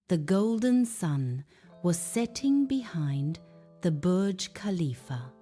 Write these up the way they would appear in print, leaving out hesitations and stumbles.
The golden sun was setting behind the Burj Khalifa,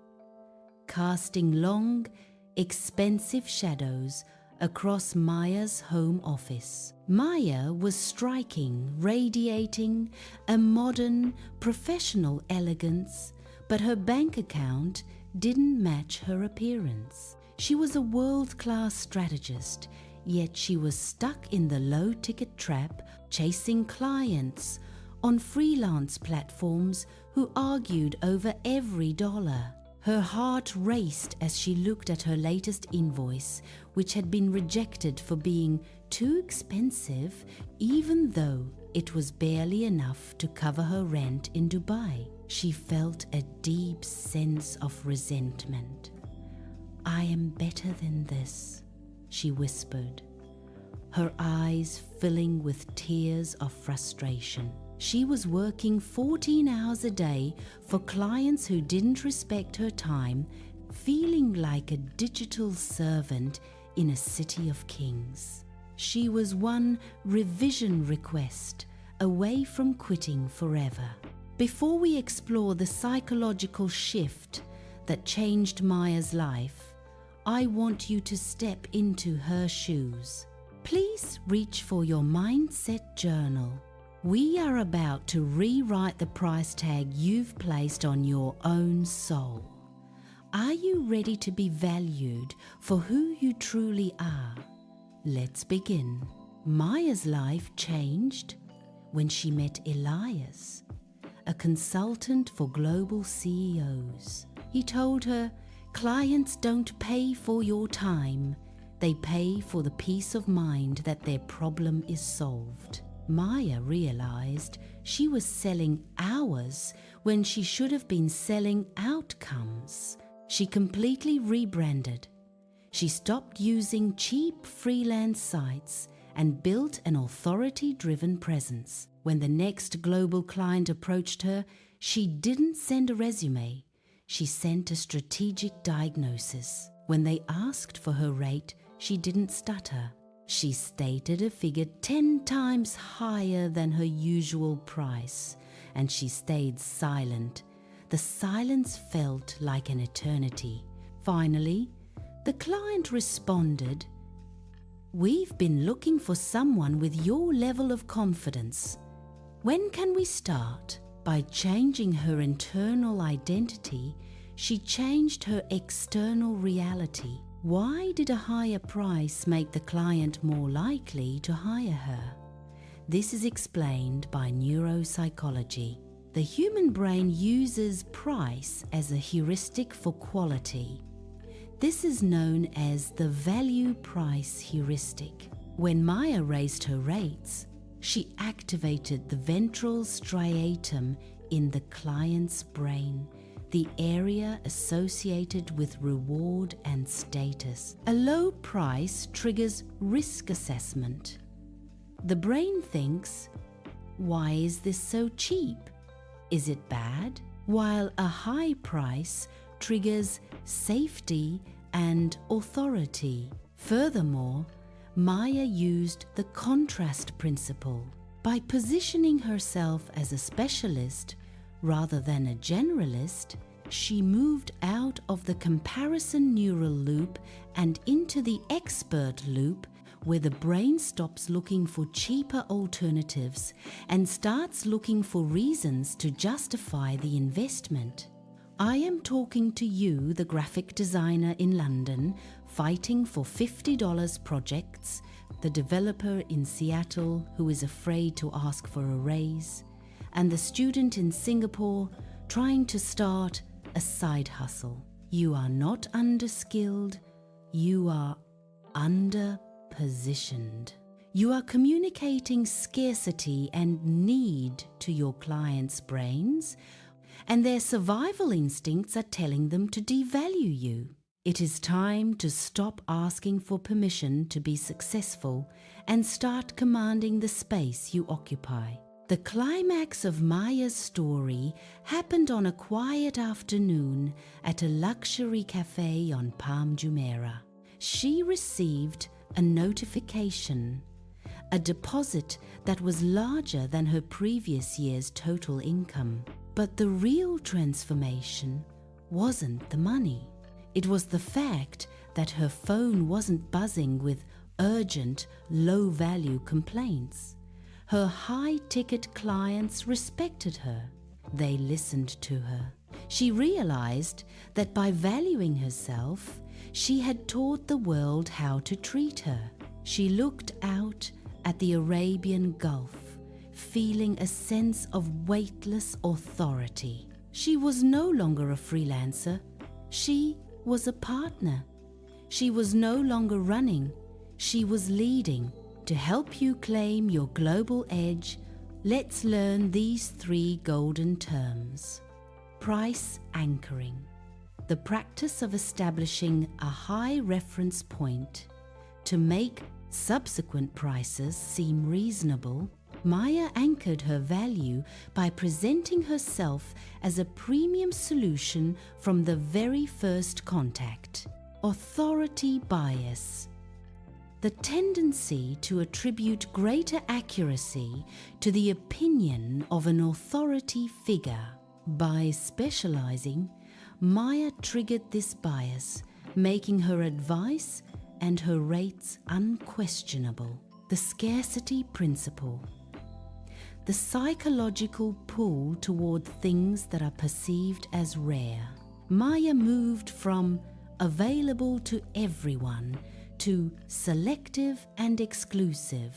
casting long, expensive shadows across Maya's home office. Maya was striking, radiating a modern, professional elegance, but her bank account didn't match her appearance. She was a world-class strategist, yet she was stuck in the low-ticket trap, chasing clients on freelance platforms who argued over every dollar. Her heart raced as she looked at her latest invoice, which had been rejected for being too expensive, even though it was barely enough to cover her rent in Dubai. She felt a deep sense of resentment. "I am better than this," she whispered, her eyes filling with tears of frustration. She was working 14 hours a day for clients who didn't respect her time, feeling like a digital servant in a city of kings. She was one revision request away from quitting forever. Before we explore the psychological shift that changed Maya's life, I want you to step into her shoes. Please reach for your mindset journal. We are about to rewrite the price tag you've placed on your own soul. Are you ready to be valued for who you truly are? Let's begin. Maya's life changed when she met Elias, a consultant for global CEOs. He told her, "Clients don't pay for your time. They pay for the peace of mind that their problem is solved." Maya realized she was selling hours when she should have been selling outcomes. She completely rebranded. She stopped using cheap freelance sites and built an authority-driven presence. When the next global client approached her, she didn't send a resume. She sent a strategic diagnosis. When they asked for her rate, she didn't stutter. She stated a figure 10 times higher than her usual price, and she stayed silent. The silence felt like an eternity. Finally, the client responded, "We've been looking for someone with your level of confidence. When can we start?" By changing her internal identity, she changed her external reality. Why did a higher price make the client more likely to hire her? This is explained by neuro-psychology. The human brain uses price as a heuristic for quality. This is known as the value price heuristic. When Maya raised her rates, she activated the ventral striatum in the client's brain, the area associated with reward and status. A low price triggers risk assessment. The brain thinks, "Why is this so cheap? Is it bad?" While a high price triggers safety and authority. Furthermore, Maya used the contrast principle. By positioning herself as a specialist rather than a generalist, she moved out of the comparison neural loop and into the expert loop, where the brain stops looking for cheaper alternatives and starts looking for reasons to justify the investment. I am talking to you, the graphic designer in London, fighting for $50 projects, the developer in Seattle who is afraid to ask for a raise, and the student in Singapore trying to start a side hustle. You are not underskilled, you are under-positioned. You are communicating scarcity and need to your clients' brains, and their survival instincts are telling them to devalue you. It is time to stop asking for permission to be successful and start commanding the space you occupy. The climax of Maya's story happened on a quiet afternoon at a luxury cafe on Palm Jumeirah. She received a notification. a deposit that was larger than her previous year's total income. But the real transformation wasn't the money. It was the fact that her phone wasn't buzzing with urgent, low-value complaints. Her high-ticket clients respected her. They listened to her. She realized that by valuing herself, she had taught the world how to treat her. She looked out at the Arabian Gulf, feeling a sense of weightless authority. She was no longer a freelancer. She was a partner. She was no longer running. She was leading. To help you claim your global edge, let's learn these 3 golden terms. Price anchoring. The practice of establishing a high reference point to make subsequent prices seem reasonable. Maya anchored her value by presenting herself as a premium solution from the very first contact. Authority bias. The tendency to attribute greater accuracy to the opinion of an authority figure. By specializing, Maya triggered this bias, making her advice and her rates unquestionable. The scarcity principle. The psychological pull toward things that are perceived as rare. Maya moved from available to everyone to selective and exclusive,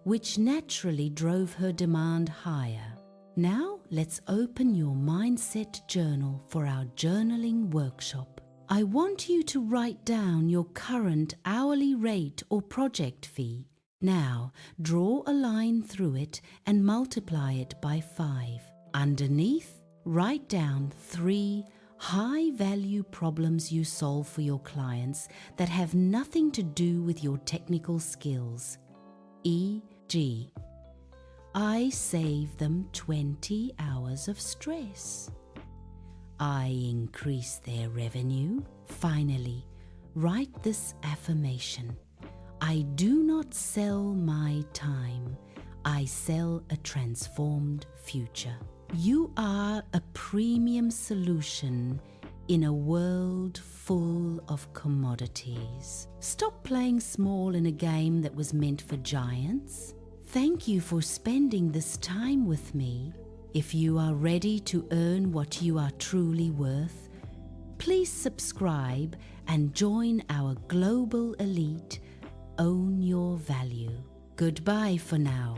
which naturally drove her demand higher. Now let's open your mindset journal for our journaling workshop. I want you to write down your current hourly rate or project fee. Now draw a line through it and multiply it by 5. Underneath, write down 3 high-value problems you solve for your clients that have nothing to do with your technical skills. E.g., I save them 20 hours of stress. I increase their revenue. Finally, write this affirmation. I do not sell my time. I sell a transformed future. You are a premium solution in a world full of commodities. Stop playing small in a game that was meant for giants. Thank you for spending this time with me. If you are ready to earn what you are truly worth, please subscribe and join our global elite. Own your value. Goodbye for now.